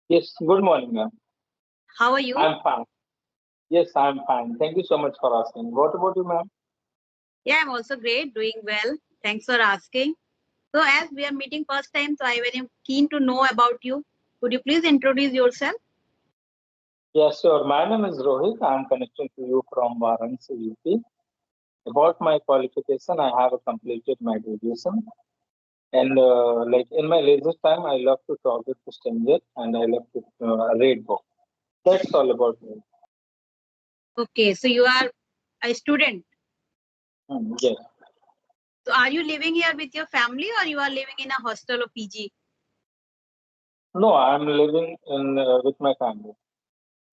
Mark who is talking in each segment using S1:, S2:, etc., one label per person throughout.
S1: Yes, good morning, ma'am.
S2: How are you?
S1: I'm fine. Yes, I'm fine. Thank you so much for asking. What about you, ma'am?
S2: Yeah, I'm also great, doing well. Thanks for asking. So, as we are meeting first time, so I very keen to know about you. Could you please introduce yourself?
S1: Yes, sure. My name is Rohit. I'm connecting to you from Varanasi, UP. About my qualification, I have completed my graduation. And like in my leisure time, I love to talk with the stranger and I love to read book. That's all about me.
S2: Okay, so you are a student.
S1: Yes.
S2: So, are you living here with your family or you are living in a hostel or PG
S1: No, I'm living in with my family.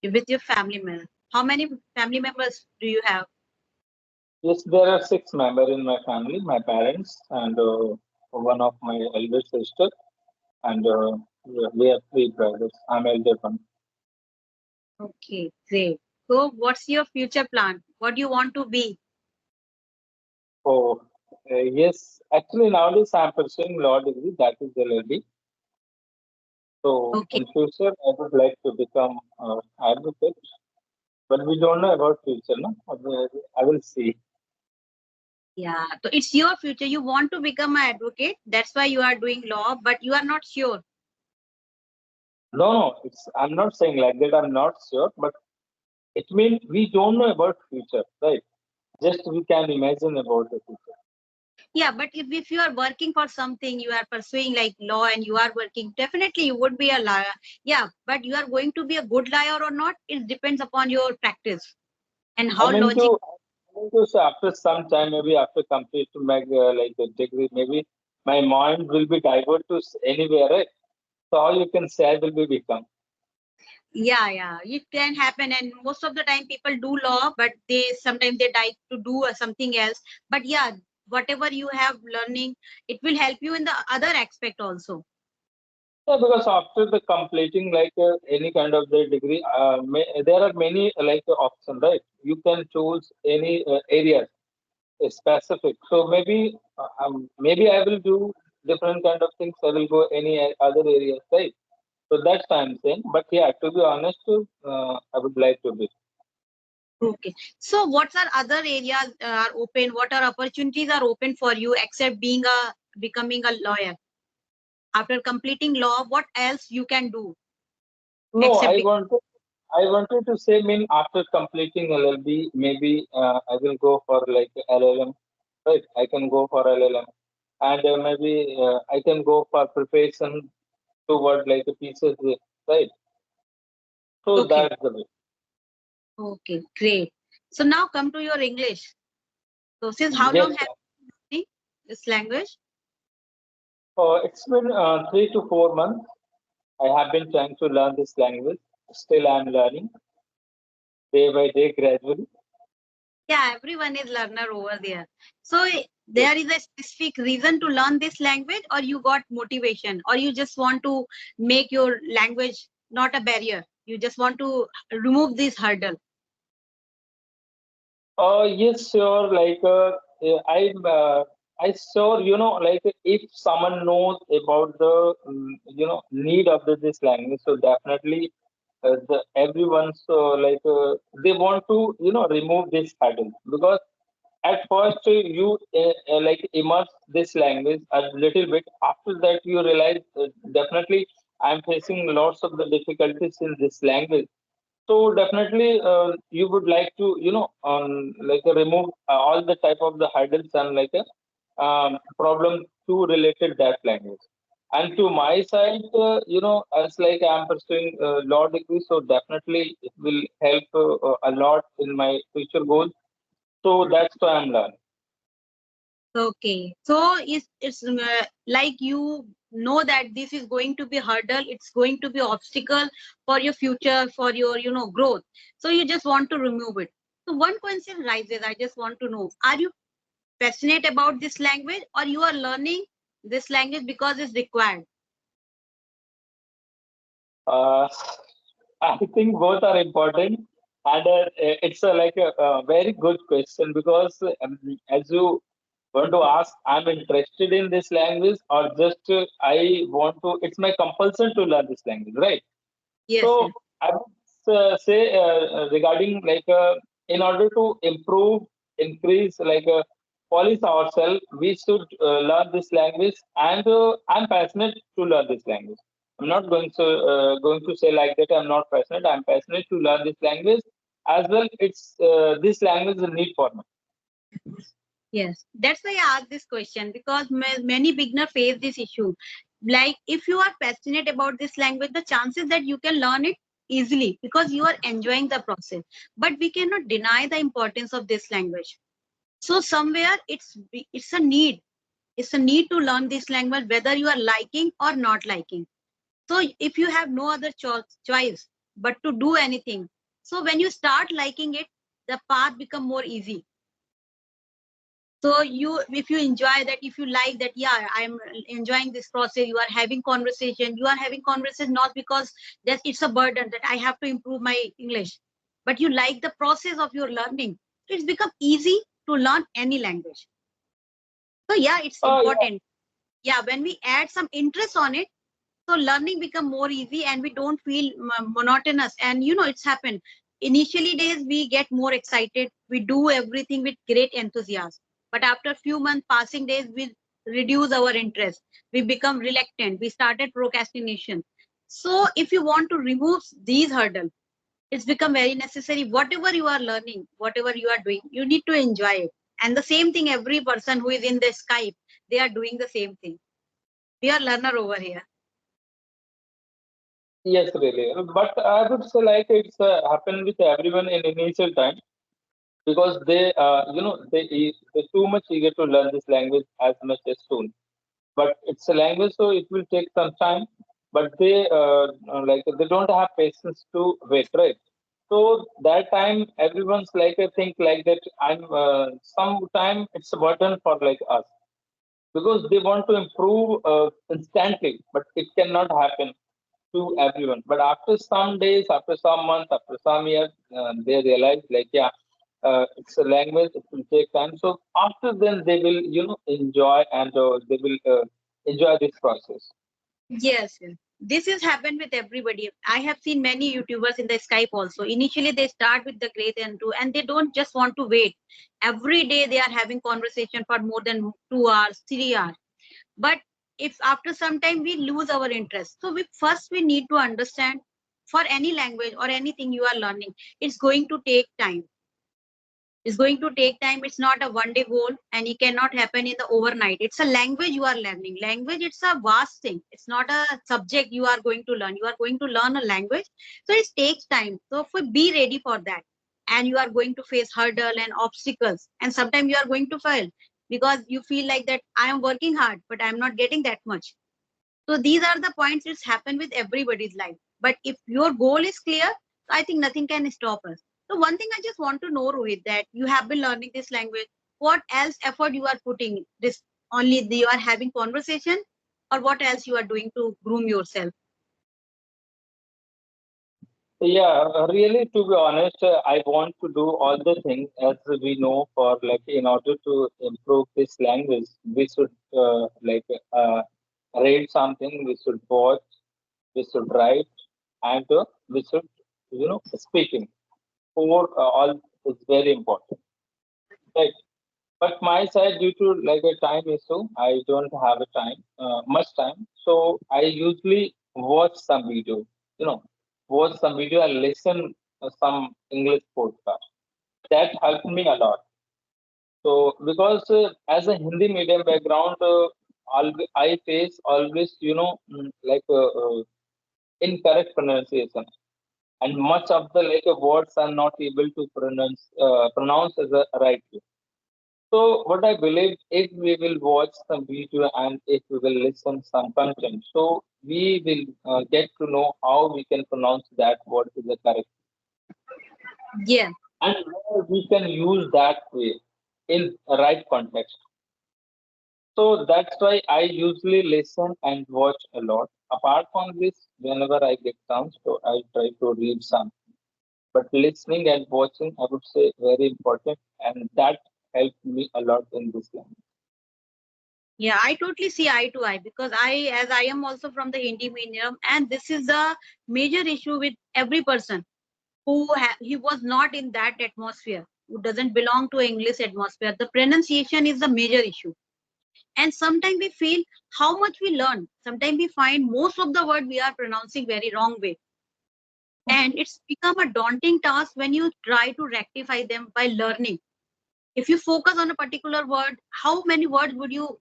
S2: with your family member? How many family members do you have?
S1: Yes, there are six members in my family, my parents and one of my elder sister. And we have three brothers. I'm elder one.
S2: Okay, great. So, what's your future plan? What do you want to be?
S1: Oh, yes. Actually, nowadays I'm pursuing law degree. That is LLB. So
S2: Okay.
S1: in future, I would like to become advocate. But we don't know about future, no? I will see.
S2: Yeah, so it's your future. You want to become an advocate. That's why you are doing law, but you are not sure.
S1: No, no. It's. I'm not saying like that. I'm not sure. But it means we don't know about future, right? Just we can imagine about the future.
S2: Yeah, but if you are working for something, you are pursuing like law and you are working, definitely you would be a liar. Yeah, but you are going to be a good liar or not, it depends upon your practice and
S1: I
S2: how
S1: mean to.
S2: logic.
S1: I mean to say after some time, maybe after complete to make like a degree, maybe my mind will be divert to anywhere, right? So all you can say will be become.
S2: Yeah, yeah, it can happen. And most of the time people do law, but they sometimes they die to do something else. But yeah, whatever you have learning, it will help you in the other aspect also.
S1: Yeah, because after the completing like any kind of the degree, there are many like options, right? You can choose any areas specific. So maybe I will do different kind of things. I will go any other areas, right? So that's what I'm saying. But yeah, to be honest, I would like to be.
S2: Okay. So what are other areas are open? What are opportunities are open for you except being a becoming a lawyer? After completing law, what else you can do
S1: No,
S2: except
S1: I wanted to say, mean after completing LLB, maybe I will go for like LLM, right? I can go for LLM, and maybe I can go for preparation toward like a pieces, right? So
S2: okay.
S1: that's the way.
S2: Okay, great. So now come to your English. So since how long
S1: Yes,
S2: have you been learning this language?
S1: it's been 3 to 4 months. I have been trying to learn this language. Still, I'm learning day by day, gradually.
S2: Yeah, everyone is learner over there. So
S1: Yes.
S2: there is a specific reason to learn this language, or you got motivation, or you just want to make your language not a barrier. You just want to remove this hurdle.
S1: Yes, sure. Like, I sure, like if someone knows about the, need of this language, so definitely, everyone, so like, they want to, remove this hurdle because at first you like immerse this language a little bit. After that, you realize definitely I'm facing lots of the difficulties in this language, so definitely, you would like to, like remove all the type of the hurdles and like a problem to related that language. And to my side, as like I'm pursuing law degree, so definitely it will help a lot in my future goals. So that's why I'm learning.
S2: Okay. So it's like you know that this is going to be hurdle. It's going to be obstacle for your future, for your growth. So you just want to remove it. So one question rises. I just want to know: are you passionate about this language, or you are learning this language because it's required?
S1: Uh, I think both are important, and it's like a very good question because as you want to ask, I'm interested in this language, or just I want to. It's my compulsion to learn this language, right?
S2: Yes,
S1: So
S2: yes,
S1: I would say regarding like in order to improve, increase, like polish ourselves, we should learn this language. And I'm passionate to learn this language. I'm not going to say like that. I'm not passionate. I'm passionate to learn this language as well. It's this language is a need for me.
S2: yes. That's why I asked this question, because many beginners face this issue. Like, if you are passionate about this language, the chances that you can learn it easily because you are enjoying the process. But we cannot deny the importance of this language. So somewhere it's a need. It's a need to learn this language, whether you are liking or not liking. So if you have no other choice but to do anything, so when you start liking it, the path become more easy. So you, if you enjoy that, if you like that, yeah, I'm enjoying this process, you are having conversation, not because that it's a burden that I have to improve my English, but you like the process of your learning. It's become easy to learn any language. So yeah, it's
S1: Oh yeah.
S2: important. Yeah, when we add some interest on it, so learning become more easy and we don't feel monotonous. And it's happened. Initially days we get more excited, we do everything with great enthusiasm, but after few months passing days we reduce our interest, we become reluctant, we started procrastination. So if you want to remove these hurdles, it's become very necessary. Whatever you are learning, whatever you are doing, you need to enjoy it. And the same thing, every person who is in the Skype, they are doing the same thing. We are learner over here.
S1: Yes, really. But I would say like it's happened with everyone in initial time, because they're too much eager to learn this language as much as soon. But it's a language, so it will take some time. But they don't have patience to wait, right? So that time everyone's like I think like that. Sometime it's a burden for like us, because they want to improve instantly, but it cannot happen to everyone. But after some days, after some months, after some years, they realize like, yeah, it's a language. It will take time. So after then, they will enjoy, and they will enjoy this process.
S2: Yes, yes. This has happened with everybody. I have seen many YouTubers in the Skype also. Initially, they start with the great and two, and they don't just want to wait. Every day they are having conversation for more than 2 hours, 3 hours. But if after some time we lose our interest, so we need to understand, for any language or anything you are learning, it's going to take time. It's going to take time. It's not a one day goal, and it cannot happen in the overnight. It's a language you are learning. Language, it's a vast thing. It's not a subject you are going to learn. You are going to learn a language. So it takes time. So be ready for that. And you are going to face hurdle and obstacles. And sometimes you are going to fail because you feel like that I am working hard, but I'm not getting that much. So these are the points which happen with everybody's life. But if your goal is clear, I think nothing can stop us. So one thing I just want to know, Rohit, that you have been learning this language. What else effort you are putting? This only you are having conversation, or what else you are doing to groom yourself?
S1: Yeah, really, to be honest, I want to do all the things as we know. For like, in order to improve this language, we should read something, we should watch, we should write, and we should speaking. For all is very important, right? But my side, due to like a time issue, I don't have a time, much time. So I usually watch some video, you know watch some video and listen some English podcast. That helped me a lot. So because as a Hindi medium background, I face always incorrect pronunciation, and much of the like words are not able to pronounce as a right way. So what I believe, if we will watch some video and if we will listen some content, so we will get to know how we can pronounce that word is the correct,
S2: Yeah.
S1: and how we can use that way in right context. So that's why I usually listen and watch a lot. Apart from this, whenever I get chance, so I try to read some. But listening and watching, I would say, very important, and that helped me a lot in this language.
S2: Yeah, I totally see eye to eye, because as I am also from the Hindi medium, and this is the major issue with every person he was not in that atmosphere, who doesn't belong to English atmosphere. The pronunciation is the major issue. And sometimes we feel how much we learn. Sometimes we find most of the word we are pronouncing very wrong way. And it's become a daunting task when you try to rectify them by learning. If you focus on a particular word, how many words would you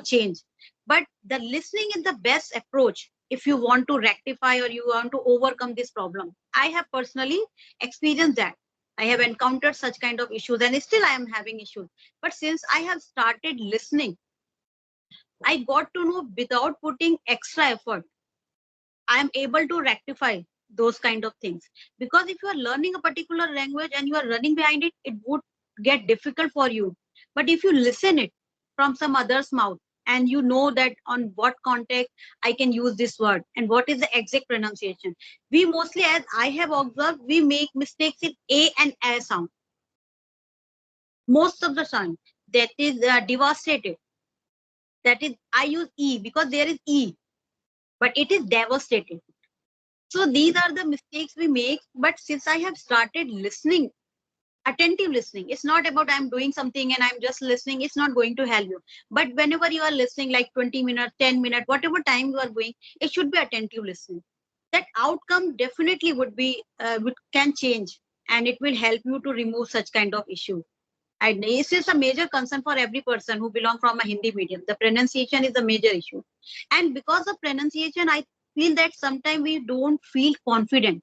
S2: change? But the listening is the best approach if you want to rectify or you want to overcome this problem. I have personally experienced that. I have encountered such kind of issues, and still I am having issues. But since I have started listening, I got to know without putting extra effort, I am able to rectify those kind of things. Because if you are learning a particular language and you are running behind it, it would get difficult for you. But if you listen it from some other's mouth, and you know that on what context I can use this word and what is the exact pronunciation. We mostly, as I have observed, we make mistakes in A and A sound. Most of the time, that is devastated. That is, I use E because there is E, but it is devastated. So these are the mistakes we make. But since I have started listening, attentive listening, it's not about I'm doing something and I'm just listening. It's not going to help you. But whenever you are listening, like 20 minutes, 10 minutes, whatever time you are going, it should be attentive listening. That outcome definitely can change, and it will help you to remove such kind of issue. And this is a major concern for every person who belong from a Hindi medium. The pronunciation is a major issue. And because of pronunciation, I feel that sometimes we don't feel confident